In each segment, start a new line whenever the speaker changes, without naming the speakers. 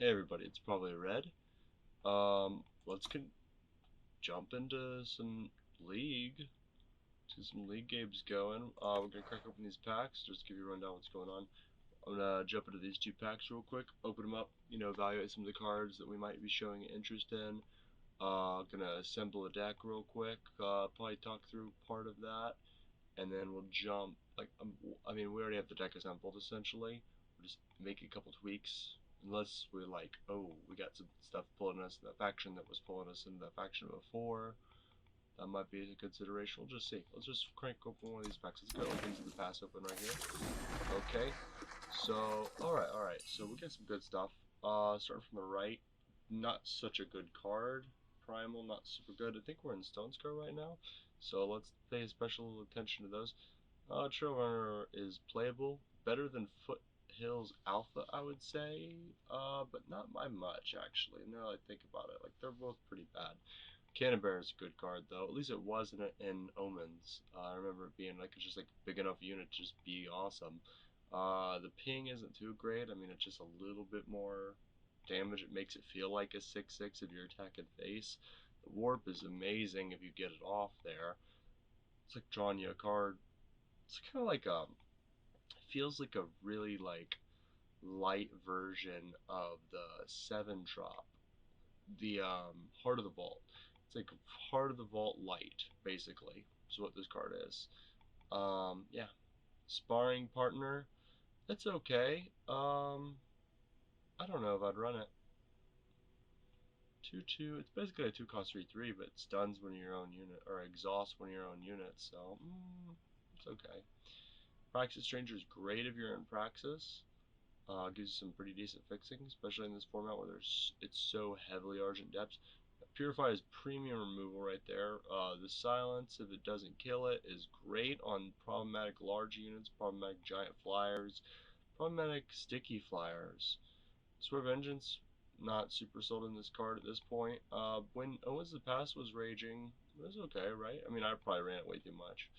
Hey everybody, it's ProbablyRed. Let's jump into some league. To some league games going. We're gonna crack open these packs. Just give you a rundown what's going on. I'm gonna jump into these two packs real quick, open them up, evaluate some of the cards that we might be showing interest in. Gonna assemble a deck real quick. Probably talk through part of that, and then we'll jump. We already have the deck assembled essentially. We'll just make a couple tweaks. Unless we're like, oh, we got some stuff pulling us in the faction that was pulling us in the faction before. That might be a consideration. We'll just see. Let's just crank open one of these packs. Let's go open the pass open right here. Okay. So, alright. So we get some good stuff. Starting from the right. Not such a good card. Primal, not super good. I think we're in Stone Scar right now. So let's pay special attention to those. Trail Runner is playable. Better than Foothills Alpha, I would say. But not by much, actually. Now that I think about it. Like, they're both pretty bad. Cannon Bear is a good card, though. At least it was in Omens. I remember it being, like, it's just, like, a big enough unit to just be awesome. The ping isn't too great. I mean, it's just a little bit more damage. It makes it feel like a 6/6 if you're attacking face. The warp is amazing if you get it off there. It's like drawing you a card. It's kind of like feels like a really like light version of the 7-drop, the Heart of the Vault. It's like Heart of the Vault light, basically, is what this card is. Yeah, sparring partner. That's okay. I don't know if I'd run it. 2/2. It's basically a 2-cost 3/3, but it stuns when you're your own unit, or exhausts when you're your own unit. So it's okay. Praxis Stranger is great if you're in Praxis. Gives you some pretty decent fixing, especially in this format where it's so heavily Argent Depths. Purify is premium removal right there. The Silence, if it doesn't kill it, is great on problematic large units, problematic giant flyers, problematic sticky flyers. Swear Vengeance, not super sold in this card at this point. When Owens the Past was raging, it was okay, right? I mean, I probably ran it way too much.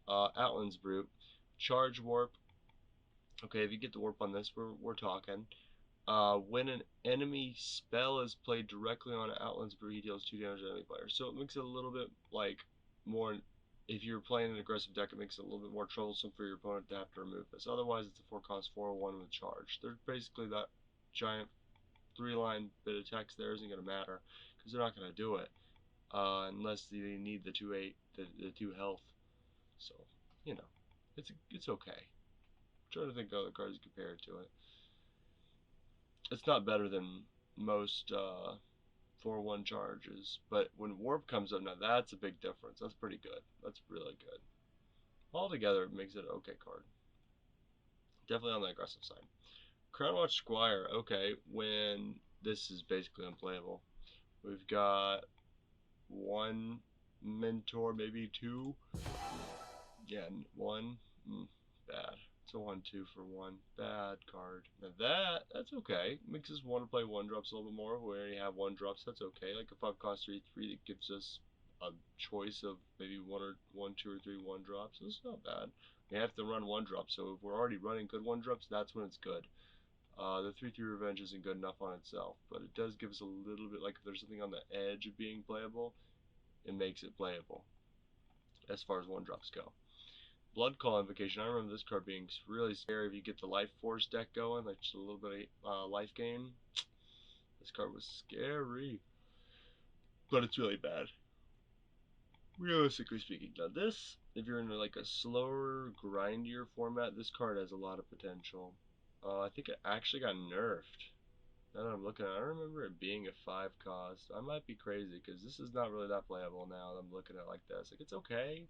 Outlands Brute, Charge Warp. Okay, if you get the warp on this, we're talking. When an enemy spell is played directly on an Outlands Brew, he deals 2 damage to enemy player. So it makes it a little bit like more. If you're playing an aggressive deck, it makes it a little bit more troublesome for your opponent to have to remove this. Otherwise, it's a 4-cost 4/1 with charge. They're basically that giant 3-line bit of text there isn't going to matter because they're not going to do it unless they need the 2/8, the 2 health. So it's okay. I'm trying to think of other cards compared to it. It's not better than most 4/1 charges, but when warp comes up, now that's a big difference. That's pretty good. That's really good. Altogether, it makes it an okay card. Definitely on the aggressive side. Crownwatch Squire, okay, when this is basically unplayable. We've got 1 mentor, maybe 2. Yeah, 1. Bad. It's a 1/2 for 1. Bad card. Now that's okay. Makes us want to play 1-drops a little bit more. We already have 1-drops. That's okay. Like a 5-cost 3/3 that gives us a choice of maybe 1, 2, or 3 1-drops. It's not bad. We have to run 1-drops, so if we're already running good 1-drops, that's when it's good. The 3/3 Revenge isn't good enough on itself, but it does give us a little bit, like if there's something on the edge of being playable, it makes it playable as far as 1-drops go. Blood Call Invocation. I remember this card being really scary if you get the Life Force deck going, like just a little bit of life gain. This card was scary, but it's really bad, realistically speaking. Now this, if you're in like a slower, grindier format, this card has a lot of potential. I think it actually got nerfed. Now that I'm looking at it, I don't remember it being a 5-cost. I might be crazy because this is not really that playable now that I'm looking at it like this. Like, it's okay.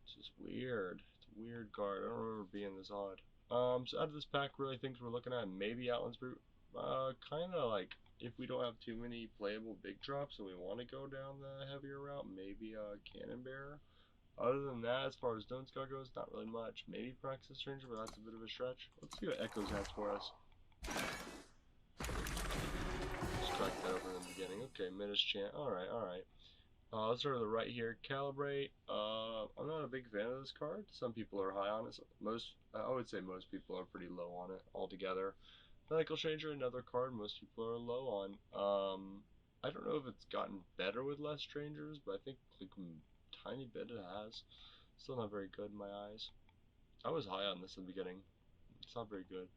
It's just weird. It's a weird card. I don't remember being this odd. So out of this pack, really things we're looking at, maybe Outlands Brute. Kind of like, if we don't have too many playable big drops and we want to go down the heavier route, maybe Cannon Bearer. Other than that, as far as Stone Scar goes, not really much. Maybe Praxis Stranger, but that's a bit of a stretch. Let's see what Echoes has for us. Strike that over in the beginning. Okay, Menace Chant. Alright. Let's start on the right here. Calibrate. I'm not a big fan of this card. Some people are high on it. I would say most people are pretty low on it altogether.
Medical Stranger, another card most people are low on. I don't know if it's gotten better with less strangers, but I think like a tiny bit it has. Still not very good in my eyes. I was high on this in the beginning. It's not very good.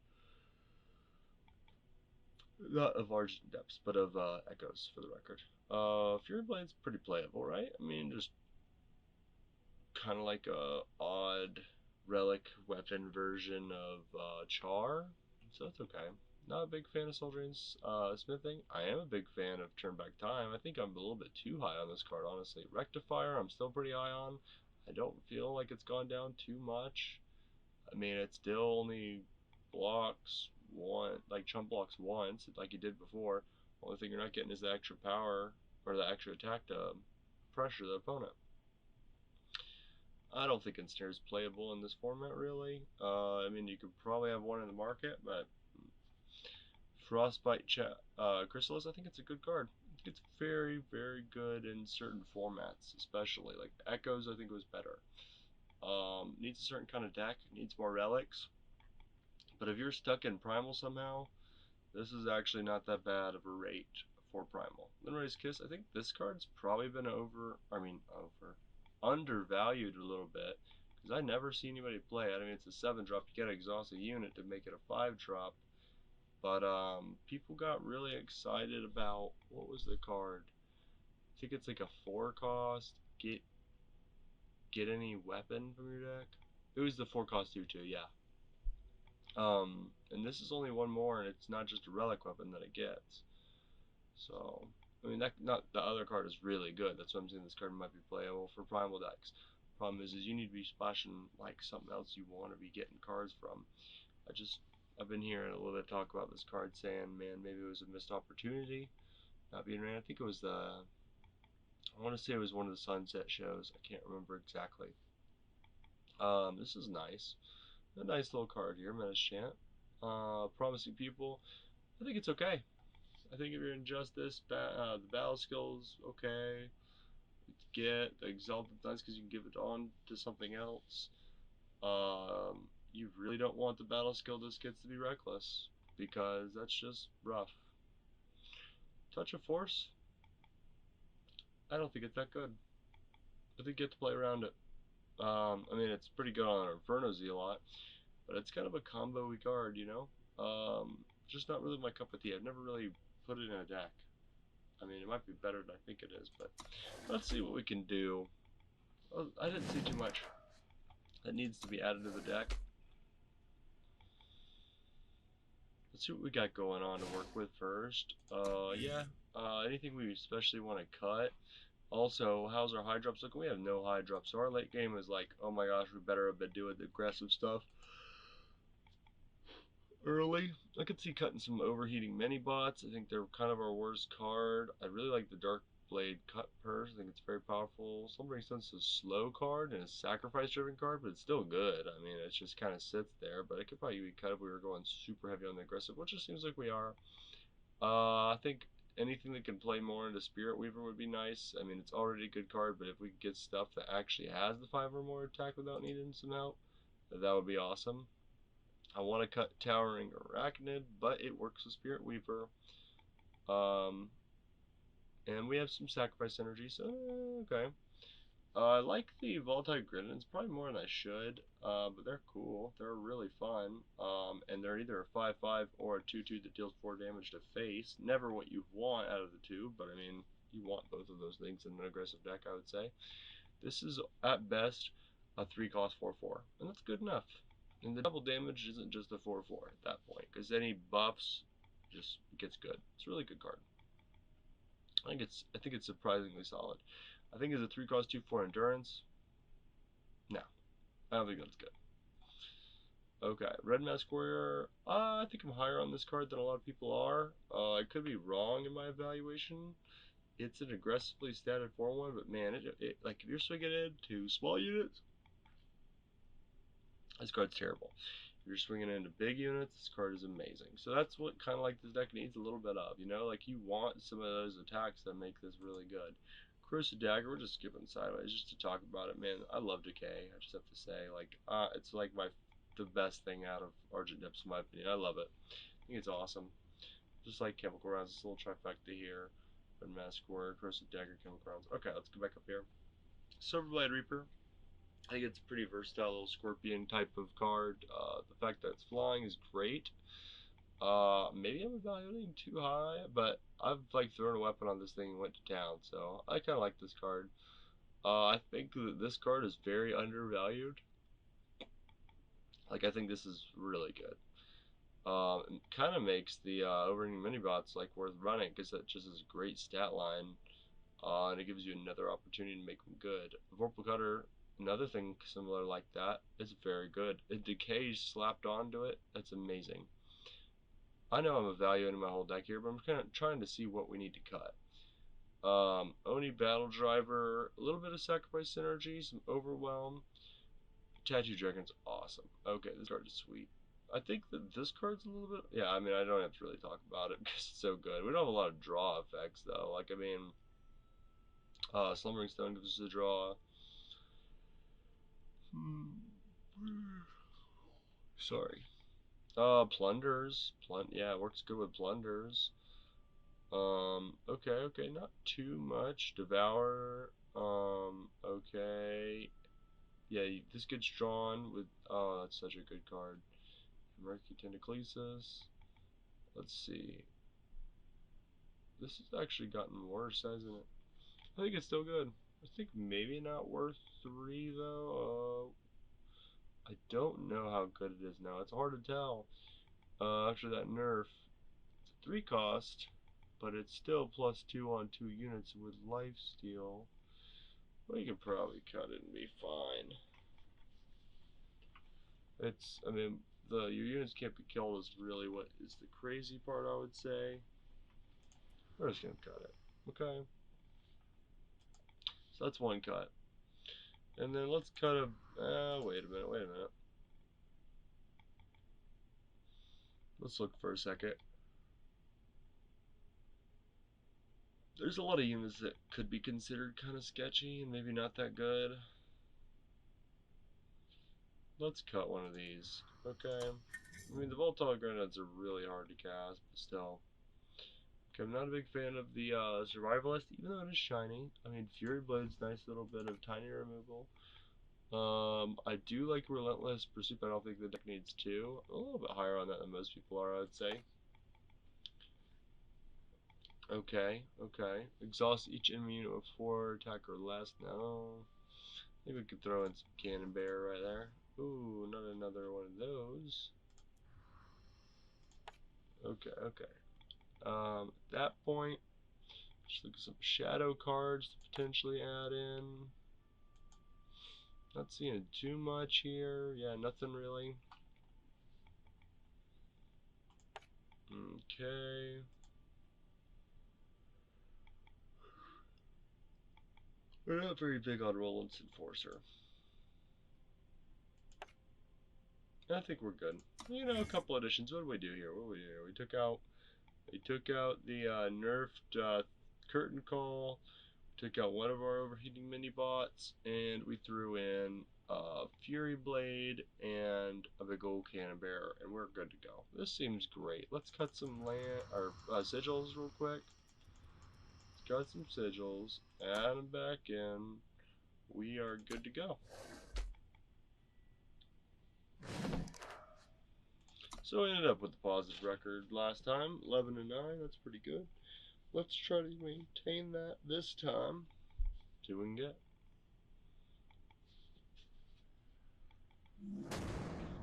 Not of Argent Depths, but of Echoes, for the record. Fury Blade's pretty playable, right? I mean, just kind of like a odd relic weapon version of Char, so that's okay. Not a big fan of Soul Drain's smithing. I am a big fan of Turn Back Time. I think I'm a little bit too high on this card, honestly. Rectifier, I'm still pretty high on. I don't feel like it's gone down too much. I mean, it still only blocks one, like chump blocks once, like it did before. Only thing you're not getting is the extra power or the extra attack to pressure the opponent. I don't think Ensnare is playable in this format, really. I mean, you could probably have one in the market, but Frostbite Chrysalis, I think it's a good card. I think it's very, very good in certain formats, especially. Like Echoes, I think was better. Needs a certain kind of deck, needs more relics. But if you're stuck in Primal somehow, this is actually not that bad of a rate for Primal. Linray's Kiss, I think this card's probably been undervalued a little bit. Because I never see anybody play it. I mean, it's a 7-drop. You gotta exhaust a unit to make it a 5-drop. But people got really excited about, what was the card? I think it's like a 4-cost. Get any weapon from your deck? It was the 4-cost 2/2, yeah. And this is only one more, and it's not just a relic weapon that it gets. So, I mean, that not the other card is really good. That's why I'm saying this card might be playable for primal decks. Problem is you need to be splashing like something else you want to be getting cards from. I've been hearing a little bit of talk about this card, saying, man, maybe it was a missed opportunity not being ran. I think it was I want to say it was one of the Sunset shows. I can't remember exactly. This is nice. A nice little card here, Menace Chant. Promising People. I think it's okay. I think if you're in Justice, the battle skills okay. Get the Exalted Nice because you can give it on to something else. You really don't want the battle skill this gets to be reckless because that's just rough. Touch of Force, I don't think it's that good. I think you get to play around it. I mean, it's pretty good on Inferno Zealot, but it's kind of a combo-y card, you know? Just not really my cup of tea. I've never really put it in a deck. I mean, it might be better than I think it is, but let's see what we can do. Well, I didn't see too much that needs to be added to the deck. Let's see what we got going on to work with first. Yeah, anything we especially want to cut. Also, how's our high drops looking? We have no high drops, so our late game is like, oh my gosh, we better have been doing the aggressive stuff early. I could see cutting some overheating mini bots. I think they're kind of our worst card. I really like the Dark Blade Cut Purse. I think it's very powerful. Slumbering Sense is a slow card and a sacrifice driven card, but it's still good. I mean, it just kind of sits there, but it could probably be cut if we were going super heavy on the aggressive, which it seems like we are. I think anything that can play more into Spirit Weaver would be nice. I mean, it's already a good card, but if we could get stuff that actually has the 5 or more attack without needing some help, that would be awesome. I want to cut Towering Arachnid, but it works with Spirit Weaver. Um, and we have some sacrifice energy, so okay. I like the Volatile Gridens, probably more than I should, but they're cool. They're really fun, and they're either a 5/5 or a 2/2 that deals 4 damage to face. Never what you want out of the two, but I mean, you want both of those things in an aggressive deck, I would say. This is, at best, a 3-cost 4/4, and that's good enough. And the double damage isn't just a 4/4 at that point, because any buffs just gets good. It's a really good card. I think it's surprisingly solid. I think it's a 3-cost 2/4 endurance. No, I don't think that's good. Okay, Red Mask Warrior. I think I'm higher on this card than a lot of people are. I could be wrong in my evaluation. It's an aggressively statted 4/1, but man, like if you're swinging into small units, this card's terrible. If you're swinging into big units, this card is amazing. So that's what kind of like this deck needs a little bit of, you know? Like you want some of those attacks that make this really good. Corrosive Dagger, we're just skipping sideways just to talk about it, man. I love Decay. I just have to say, like, it's like the best thing out of Argent Depths in my opinion. I love it.
think it's awesome. Just like chemical rounds, this little trifecta here. Red mask warrior, corrosive dagger, chemical rounds. Okay, let's go back up here. Silverblade Reaper. I think it's a pretty versatile little scorpion type of card. The fact that it's flying is great. Maybe I'm evaluating too high, but I've like thrown a weapon on this thing and went to town, so I kind of like this card. I think that this card is very undervalued. Like I think this is really good. It kind of makes the overheating mini bots like worth running because it just is a great stat line, and it gives you another opportunity to make them good. Vorpal Cutter, another thing similar like that, is very good. It decays slapped onto it. That's amazing. I know I'm evaluating my whole deck here, but I'm kind of trying to see what we need to cut. Oni Battle Driver, a little bit of Sacrifice Synergy, some Overwhelm. Tattoo Dragon's awesome. Okay, this card is sweet. I think that this card's a little bit... Yeah, I mean, I don't have to really talk about it because it's so good. We don't have a lot of draw effects, though. Like, I mean, Slumbering Stone gives us a draw. Sorry. Plunders. Yeah, it works good with Plunders. Okay, not too much. Devour. Okay. Yeah, this gets drawn with... Oh, that's such a good card. Murky Tentaclesis. Let's see. This has actually gotten worse, hasn't it? I think it's still good. I think maybe not worth 3, though. I don't know how good it is now. It's hard to tell. After that nerf, it's a 3 cost, but it's still +2 on 2 units with lifesteal. We could probably cut it and be fine. I mean, your units can't be killed is really what is the crazy part, I would say. We're just gonna cut it. Okay. So that's one cut. And then let's cut a... wait a minute. Let's look for a second. There's a lot of units that could be considered kind of sketchy and maybe not that good. Let's cut one of these. Okay. I mean, the Voltol Grenades are really hard to cast, but still. Okay, I'm not a big fan of the Survivalist, even though it is shiny. I mean, Fury Blade's nice little bit of tiny removal. I do like Relentless Pursuit, but I don't think the deck needs 2. I'm a little bit higher on that than most people are, I would say. Okay. Exhaust each enemy unit with 4 attack or less. No. I think we could throw in some Cannon Bear right there. Ooh, not another one of those. Okay. At that point, just look at some shadow cards to potentially add in. Not seeing too much here. Yeah, nothing really. Okay. We're not very big on Roland's Enforcer. I think we're good. You know, a couple additions. What did we do here? We took out the nerfed Curtain Call, took out one of our overheating mini bots, and we threw in Fury Blade and a big old Cannon Bear, and we're good to go. This seems great. Let's cut some sigils real quick. Let's cut some sigils, add them back in. We are good to go. So I ended up with the positive record last time, 11-9. That's pretty good. Let's try to maintain that this time. See what we can get.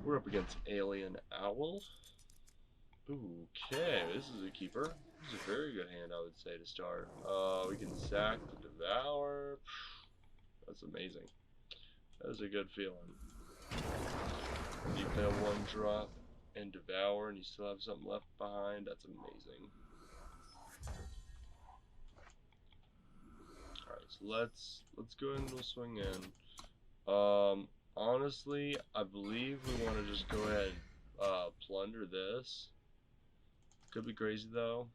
We're up against Alien Owl. Okay, this is a keeper. This is a very good hand, I would say, to start. We can sack the Devour. That's amazing. That is a good feeling. You fail 1 drop and Devour, and you still have something left behind. That's amazing. Alright, so let's go ahead and we'll swing in. Honestly, I believe we want to just go ahead and plunder this. Could be crazy though.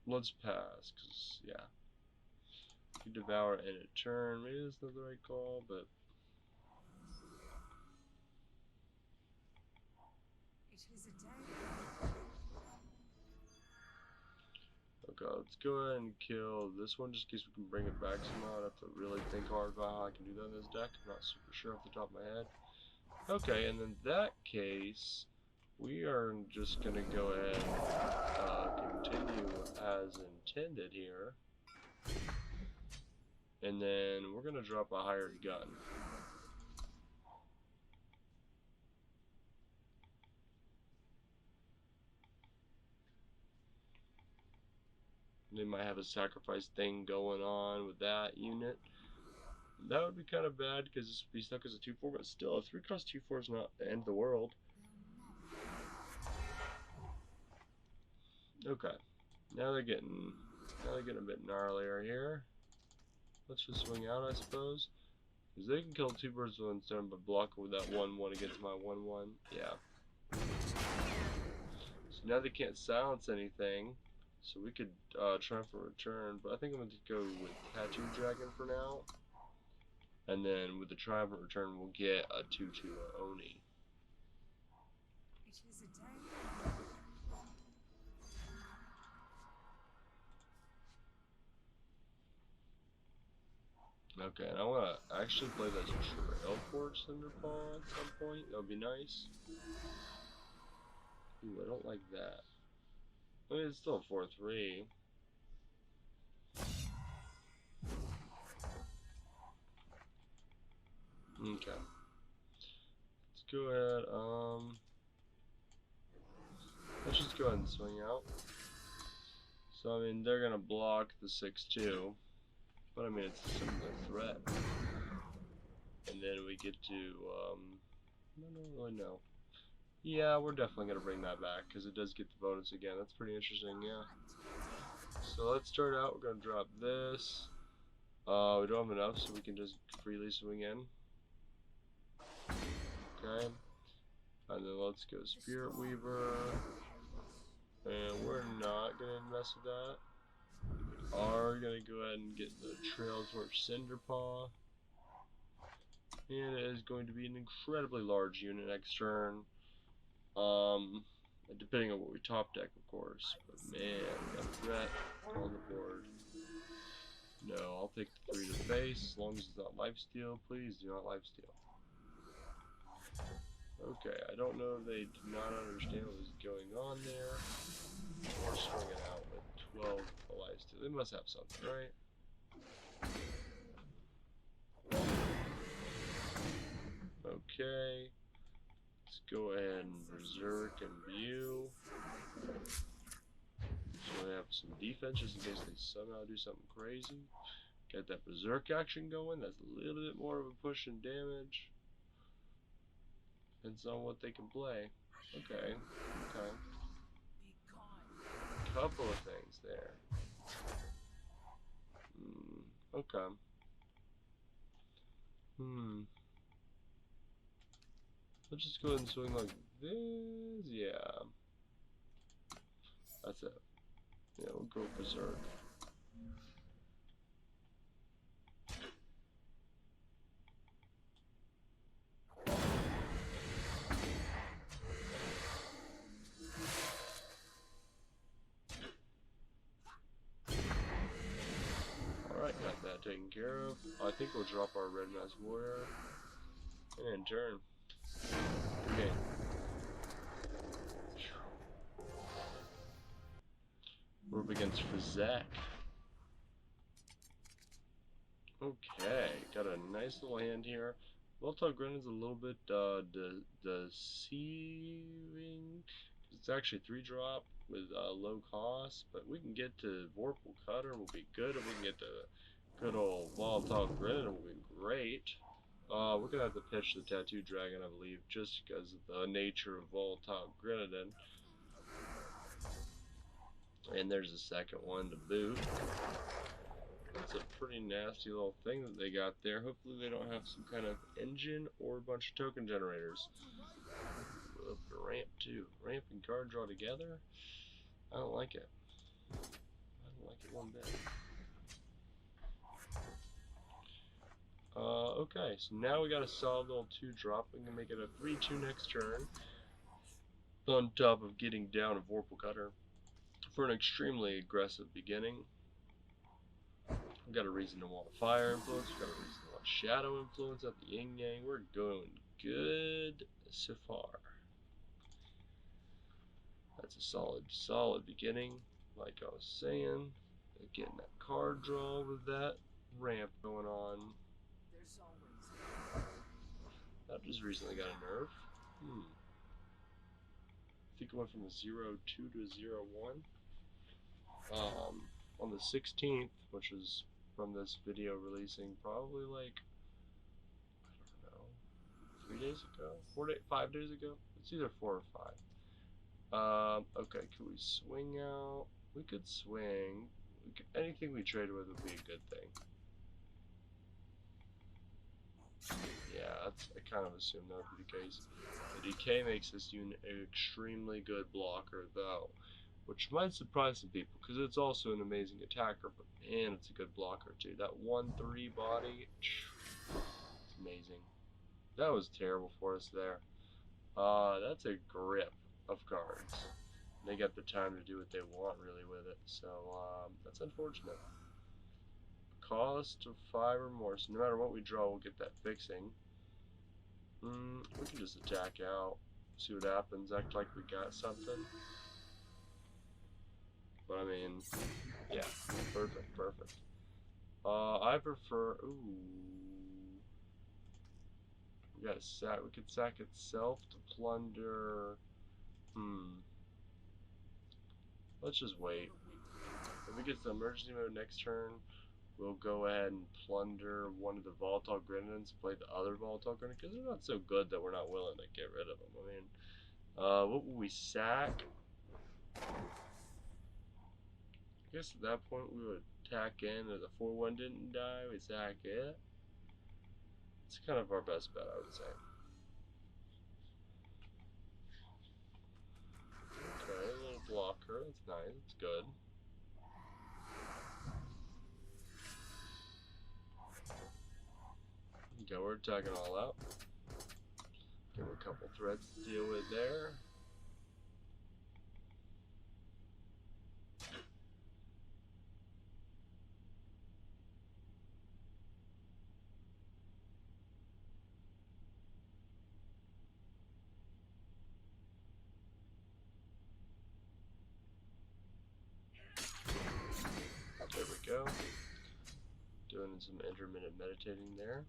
Let's pass, cause yeah. You Devour in a turn. Maybe that's not the right call, but Okay, let's go ahead and kill this one just in case we can bring it back somehow. I have to really think hard about how I can do that in this deck. I'm not super sure off the top of my head. Okay, and in that case, we are just going to go ahead and continue as intended here. And then we're going to drop a hired gun. They might have a sacrifice thing going on with that unit. That would be kind of bad because this would be stuck as a 2/4, but still, a 3-cost 2/4 is not the end of the world. Okay, now they're getting a bit gnarlier here. Let's just swing out, I suppose, because they can kill 2 birds with one stone by blocking with that 1/1 against my 1/1. Yeah. So now they can't silence anything. So we could try for return, but I think I'm going to go with Tattoo Dragon for now. And then with the Triumphant Return, we'll get a 2/2 Oni. Okay, and I want to actually play that Trailport Cinderpaw at some point. That would be nice. Ooh, I don't like that. I mean, it's still a 4/3. Okay. Let's go ahead, let's just go ahead and swing out. So, I mean, they're gonna block the 6/2, but I mean, it's a similar threat. And then we get to, I don't really know. Yeah, we're definitely gonna bring that back, because it does get the bonus again. That's pretty interesting, yeah. So let's start out, we're gonna drop this. We don't have enough, so we can just freely swing in. Okay. And then let's go Spirit Weaver. And we're not going to mess with that. We are going to go ahead and get the Trail Torch Cinderpaw. And it is going to be an incredibly large unit next turn. Depending on what we top deck, of course. But man, we got a threat on the board. No, I'll take the 3 to face, as long as it's not lifesteal. Please do not lifesteal. Okay, I don't know if they do not understand what is going on there. We're swinging out with 12 lifesteal. They must have something, right? Okay. Let's go ahead and Berserk and View. So we have some defense just in case they somehow do something crazy. Get that Berserk action going. That's a little bit more of a push and damage. Depends on what they can play. Okay. Okay. Couple of things there. Okay. Let's just go ahead and swing like this. Yeah. That's it. Yeah, we'll go Berserk. Alright, got that taken care of. I think we'll drop our Red Mask Warrior. And turn. Okay. We're up against Frizek. Okay, got a nice little hand here. Volatile Grenad's a little bit deceiving. It's actually 3-drop with low cost, but we can get to Vorpal Cutter, will be good. If we can get to good old Volatile Grenad, will be great. We're gonna have to pitch the Tattoo Dragon, I believe, just because of the nature of Volatile Grenadin. And there's a second one to boot. That's a pretty nasty little thing that they got there. Hopefully they don't have some kind of engine or a bunch of token generators. Ramp too. Ramp and card draw together? I don't like it. I don't like it one bit. Okay, so now we got a solid little 2-drop. We can make it a 3/2 next turn. on top of getting down a Vorpal Cutter for an extremely aggressive beginning. We've got a reason to want Fire Influence, we've got a reason to want Shadow Influence at the Yin Yang. We're going good so far. That's a solid beginning. Like I was saying, getting that card draw with that ramp going on. That just recently got a nerf. I think it went from a 0-2 to a 0-1. On the 16th, which is from this video releasing probably like, I don't know, 3 days ago? 5 days ago? It's either 4 or 5. Okay, can we swing out? We could swing. Anything we trade with would be a good thing. Yeah, I kind of assumed that would be the case. The decay makes this unit an extremely good blocker, though, which might surprise some people because it's also an amazing attacker, but man, it's a good blocker too. That 1-3 body, it's amazing. That was terrible for us there. That's a grip of cards. They got the time to do what they want really with it, so that's unfortunate. Cost of 5 or more, so no matter what we draw, we'll get that fixing. We can just attack out, see what happens, act like we got something. But I mean, yeah, perfect. I prefer, we got sack, we could sack itself to plunder, let's just wait. If we get to emergency mode next turn, we'll go ahead and plunder one of the volatile grenadines, play the other volatile grenadine, because they're not so good that we're not willing to get rid of them. I mean, what will we sack? I guess at that point we would attack in, or the 4-1 didn't die, we sack it. It's kind of our best bet, I would say. Okay, a little blocker, that's nice, that's good. Okay, we're attacking all out. Give him a couple threads to deal with there. There we go. Doing some intermittent meditating there.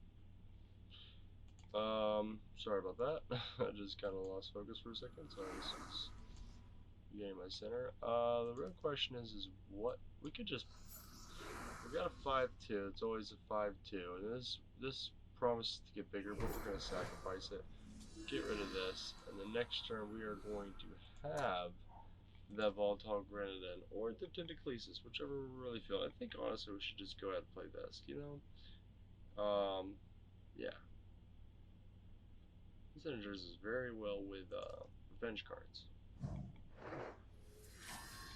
Sorry about that. I just kind of lost focus for a second, so I was getting my center. The real question is what we could just. We got a 5-2. It's always a 5-2, and this promises to get bigger, but we're gonna sacrifice it. Get rid of this, and the next turn we are going to have the volatile grenadine or the tentaclesis, whichever we really feel. I think honestly we should just go ahead and play this. You know, yeah. This energizes very well with revenge cards.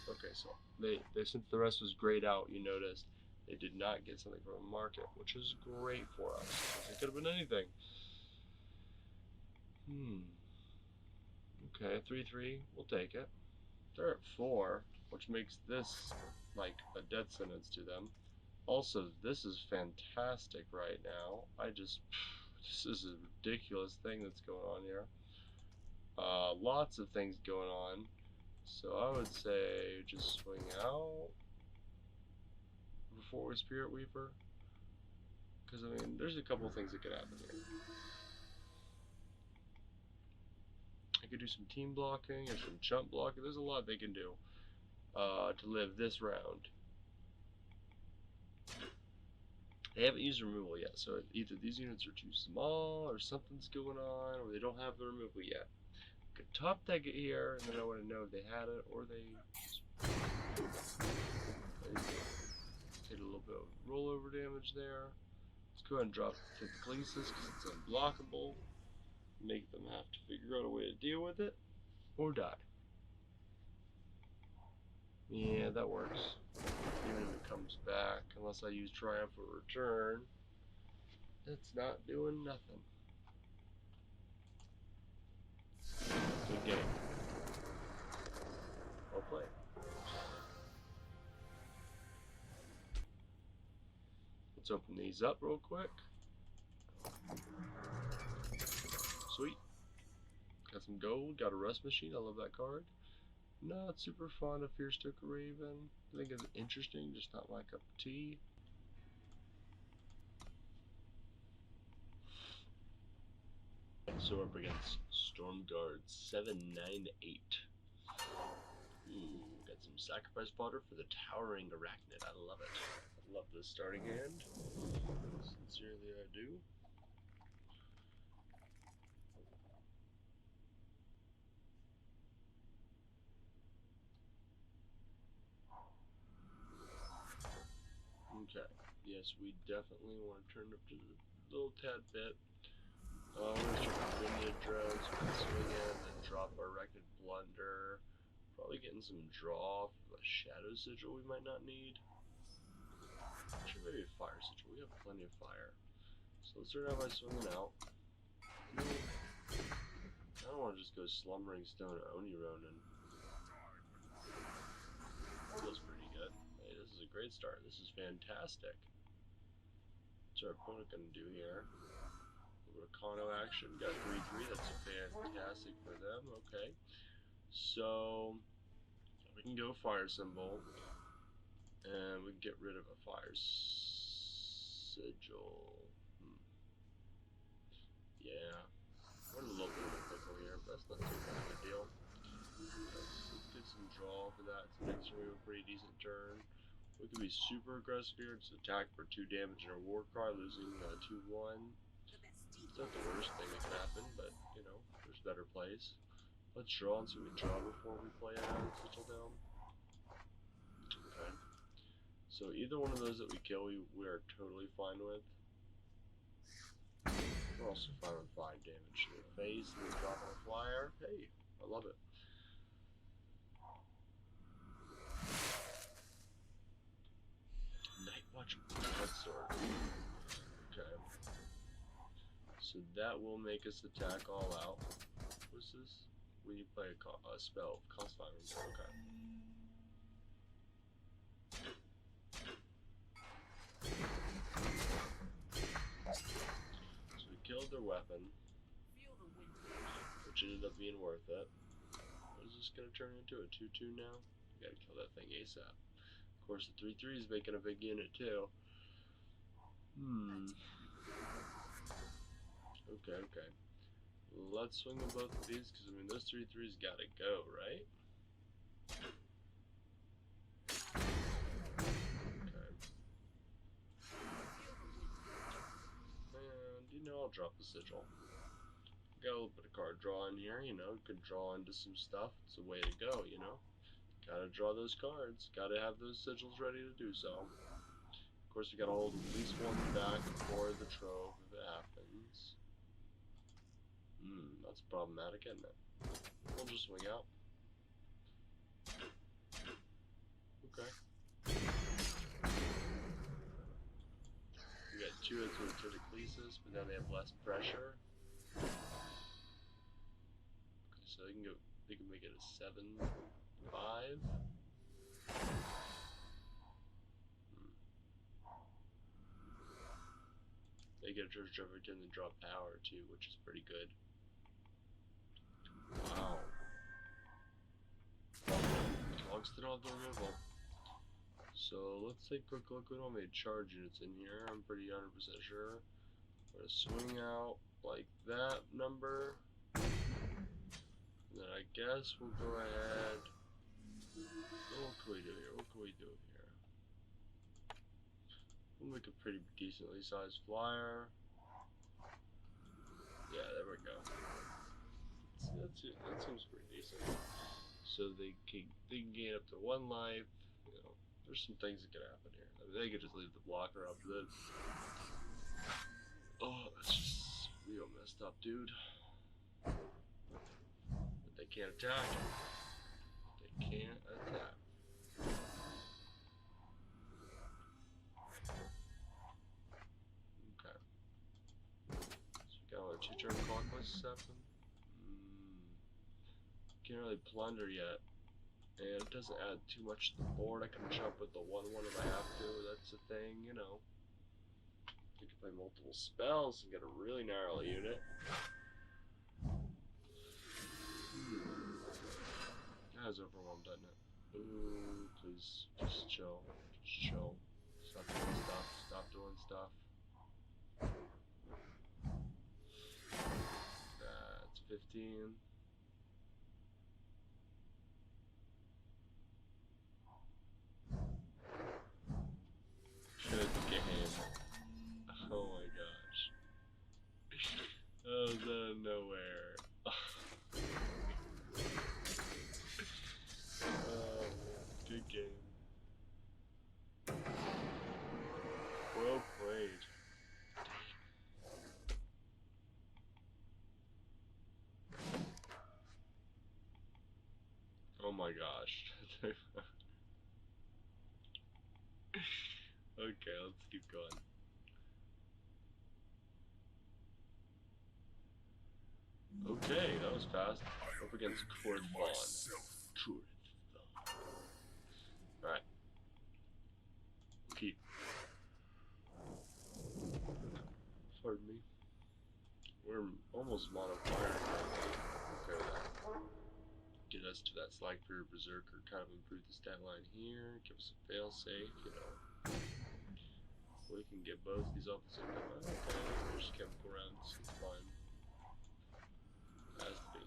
Okay, so they since the rest was grayed out, you noticed they did not get something from the market, which is great for us. It could have been anything. Okay, 3-3, we'll take it. They're at 4, which makes this like a death sentence to them. Also, this is fantastic right now. This is a ridiculous thing that's going on here. Lots of things going on. So I would say just swing out before we Spirit Weaver. Because, I mean, there's a couple of things that could happen here. I could do some team blocking or some jump blocking. There's a lot they can do to live this round. They haven't used removal yet, so either these units are too small or something's going on, or they don't have the removal yet. Could top deck it here, and then I want to know if they had it, or they did a little bit of rollover damage there. Let's go ahead and drop Tentaclesis because it's unblockable. Make them have to figure out a way to deal with it, or die. Yeah, that works. Even if it comes back, unless I use Triumphant Return, it's not doing nothing. Good game. Let's open these up real quick. Sweet. Got some gold, got a rust machine, I love that card. Not super fond of Fierce Took a Raven. I think it's interesting, just not my cup of tea. So we're up against Stormguard 798. Got some sacrifice fodder for the Towering Arachnid. I love it. I love this starting hand. Sincerely, I do. Okay. Yes, we definitely want to turn up to a little tad bit. We're going to check Vineyard Drones, swing in, then drop our Arachnid Blunder. Probably getting some draw from a Shadow Sigil we might not need. Actually, maybe a Fire Sigil. We have plenty of fire. So let's start out by swinging out. I don't want to just go Slumbering Stone or Oni Ronin. Feels pretty good. Hey, this is a great start. This is fantastic. What's our opponent going to do here? A little bit of Kano action. Got 3-3. That's fantastic for them. Okay. So, we can go Fire Symbol. And we can get rid of a Fire Sigil. Yeah. We're in a little bit of a pickle here, but that's not too big of a deal. Let's get some draw for that. So next turn we have a pretty decent turn. We can be super aggressive here. Just attack for 2 damage in our war card, losing 2-1. It's not the worst thing that can happen, but you know, there's better plays. Let's draw and see what we draw before we play a Sigil down. Okay. So either one of those that we kill, we are totally fine with. We're also fine with 5 damage to the face and then drop our flyer. Hey, I love it. Nightwatch Broadsword. Okay. So that will make us attack all out. What's this? When you play a spell, cost 5. Okay. So we killed their weapon, which ended up being worth it. What is this going to turn into? A 2-2 now? We gotta kill that thing ASAP. Of course, the 3-3 is making a big unit too. Okay. Let's swing with both of these, because I mean, those 3-3s gotta go, right? Okay. And, you know, I'll drop the Sigil. Got a little bit of card draw in here, you know, could draw into some stuff. It's a way to go, you know. Gotta draw those cards. Gotta have those sigils ready to do so. Of course, we gotta hold at least one back for the trove if it happens. That's problematic, isn't it? We'll just swing out. Okay. We got 2 hits with Tentaclesis, but now they have less pressure. Okay, so they can make it a 7-5. They get a Treasure Trove every time they drop power too, which is pretty good. Wow. Logs still have the removal. So let's take a quick look. We don't have any charge units in here. I'm pretty 100% sure. We're gonna swing out like that number. And then I guess we'll go ahead. What can we do here? What can we do here? We'll make a pretty decently sized flyer. Yeah, there we go. That seems pretty decent. So they can gain up to 1 life. You know, there's some things that could happen here. I mean, they could just leave the blocker up to this. Oh, that's just real messed up, dude. But they can't attack. They can't attack. Okay. So we got our 2-turn Conquest 7. Can't really plunder yet. And it doesn't add too much to the board. I can jump with the 1-1 if I have to. That's a thing, you know. Play multiple spells and get a really gnarly unit. That was overwhelmed, doesn't it? Ooh, please, just chill. Just chill. Stop doing stuff. Stop doing stuff. That's 15. Good game. Oh my gosh. That was out of nowhere. Oh, good game. Well played. Oh my gosh. Okay, let's keep going. Okay, that was fast. Up against Korthon. Alright. Keep. Pardon me. We're almost mono fire. Okay with that. Get us to that Slag Fury Berserker, kind of improve the stat line here, give us a fail safe, you know. We can get both these off the same time. Okay, there's chemical rounds, it's fine. Has to be.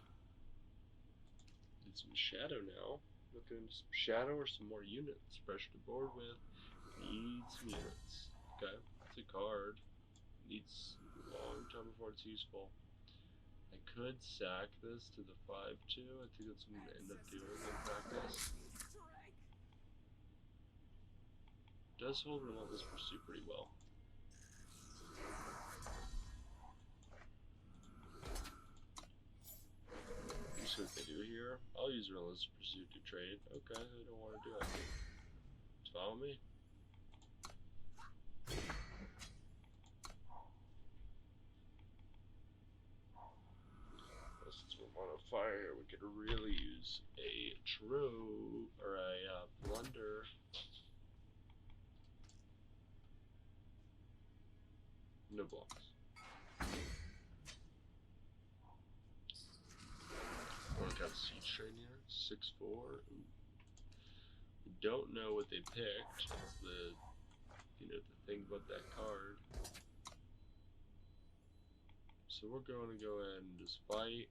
Need some shadow now. Looking into some shadow or some more units. Fresh to board with. Need some units. Okay, it's a card. Needs a long time before it's useful. I could sack this to the 5-2. I think that's what I'm going to end up doing in practice. Does hold Relentless Pursuit pretty well. See what they do here. I'll use Relentless Pursuit to trade. Okay, they don't want to do it. It's fine with me. Well, since we're on a fire, we could really use a true or a blunder. No blocks. We've got a siege train here. 6-4. We don't know what they picked. That's the the thing about that card. So we're going to go ahead and just fight.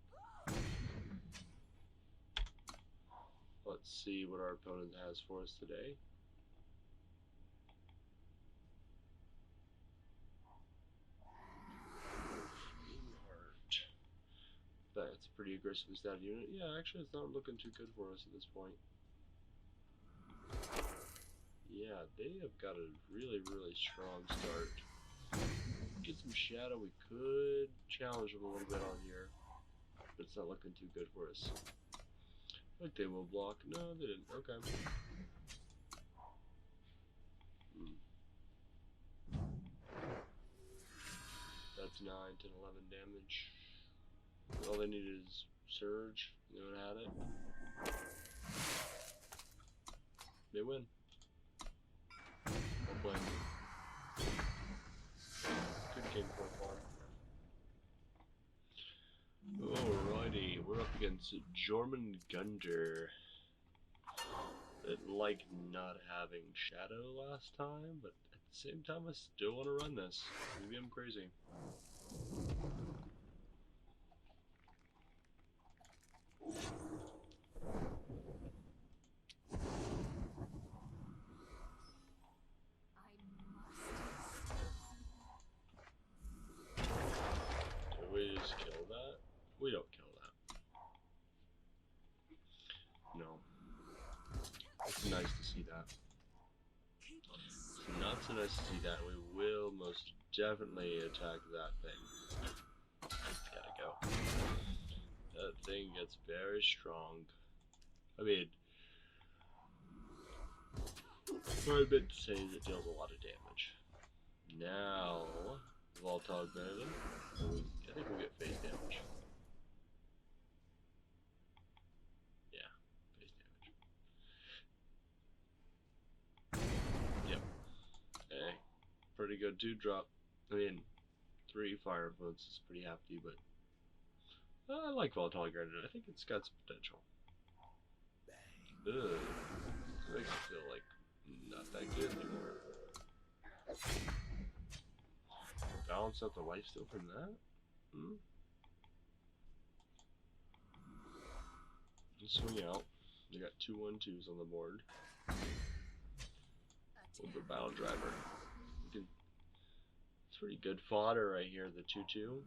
Let's see what our opponent has for us today. That's a pretty aggressively stat unit. Yeah, actually it's not looking too good for us at this point. Yeah, they have got a really, really strong start. Get some shadow, we could challenge them a little bit on here. But it's not looking too good for us. I think they will block. No, they didn't. Okay. That's 9, 10, 11 damage. All they need is Surge. They would have had it. They win. Well played. Good game for far. Alrighty, we're up against Jormungandr. It liked not having Shadow last time, but at the same time I still want to run this. Maybe I'm crazy. Do we just kill that? We don't kill that. No. It's nice to see that. It's not so nice to see that. We will most definitely attack that thing. Gotta go. That thing gets very strong. I mean, what I meant to say is it deals a lot of damage. Now, Vault Augmented, I think we'll get phase damage. Yeah, phase damage. Yep. Hey, pretty good 2-drop.
I mean, 3 fire votes is pretty hefty, but I like volatile granite. I think it's got some potential. Ugh. It makes me feel like not that good anymore. Balance out the lifesteal from that? Hmm? Just swing out. You got 2 1-2s on the board. With the battle driver. It's pretty good fodder right here, the 2-2.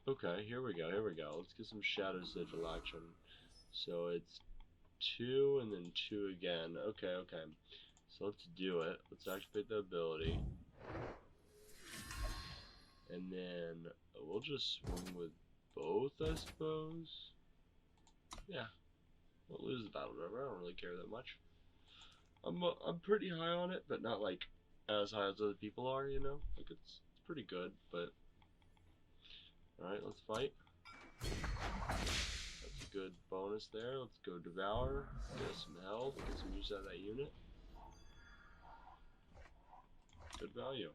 Okay, here we go, here we go. Let's get some Shadow Sigil action. So it's 2 and then 2 again. Okay, okay. So let's do it. Let's activate the ability. And then we'll just swing with both, I suppose. Yeah, we'll lose the battle driver. I don't really care that much. I'm pretty high on it, but not like as high as other people are, you know? Like it's pretty good, but alright, let's fight. That's a good bonus there. Let's go Devour, get us some health, get some use out of that unit. Good value.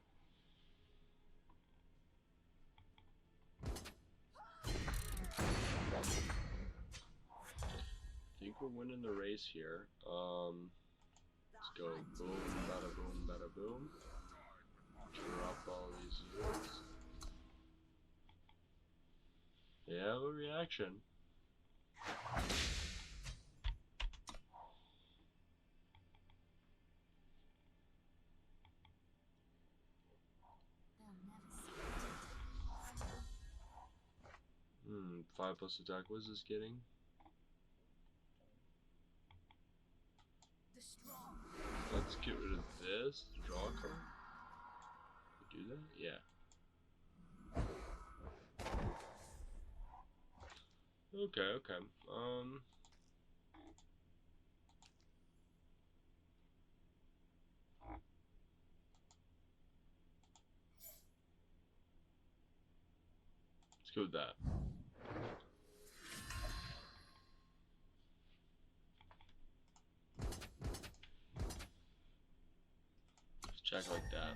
I think we're winning the race here. Let's go boom, bada boom. Drop all these units. Yeah, a reaction. Hmm, 5 plus attack. What is this getting? Let's get rid of this. Draw a card. Do that? Yeah. Okay, okay. Let's go with that. Let's check like that.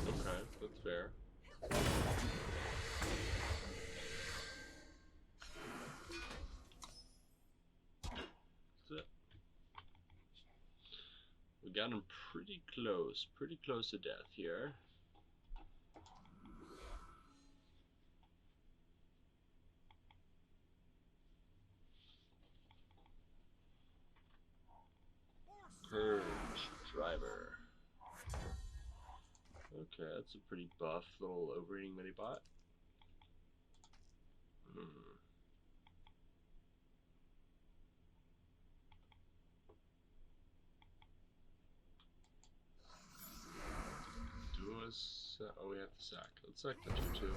Okay, that's fair. That's it. We got him pretty close to death here. Purge driver. Okay, that's a pretty buff little overeating mini bot. Do us. Oh, we have to sack. Let's sack the 2-2.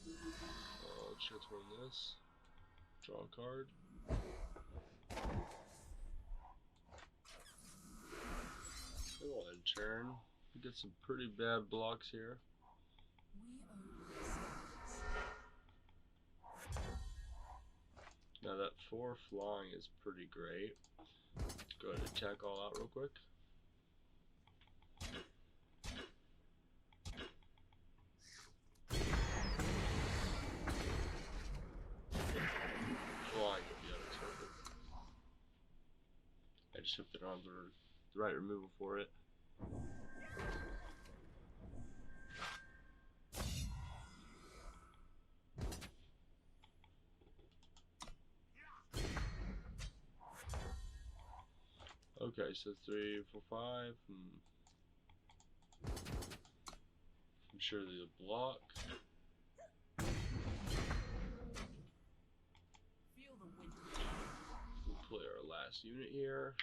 Let's transform this. Draw a card. Go on, turn. We get some pretty bad blocks here. Now that 4 flying is pretty great. Let's go ahead and attack all out real quick. Flying would be unexpected. I just hope they're on the right removal for it. Okay, so 3, 4, 5. I'm sure there's a block. We'll play our last unit here.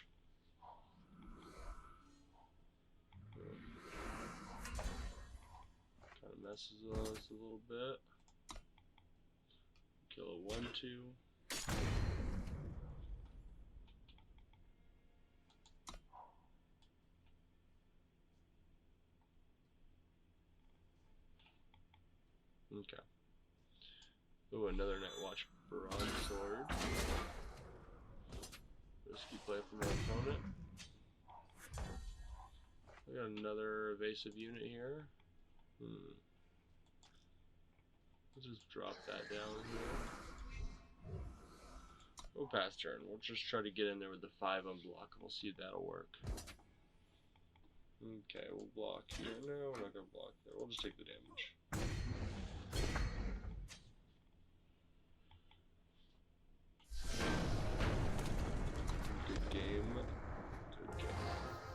Kind of
messes us a little bit. Kill a 1/2. Okay. Ooh, another Nightwatch Broadsword. Risky play from our opponent. We got another evasive unit here. Let's just drop that down here. We'll pass turn. We'll just try to get in there with the 5 unblock and we'll see if that'll work. Okay, we'll block here. No, we're not gonna block there. We'll just take the damage. Good game.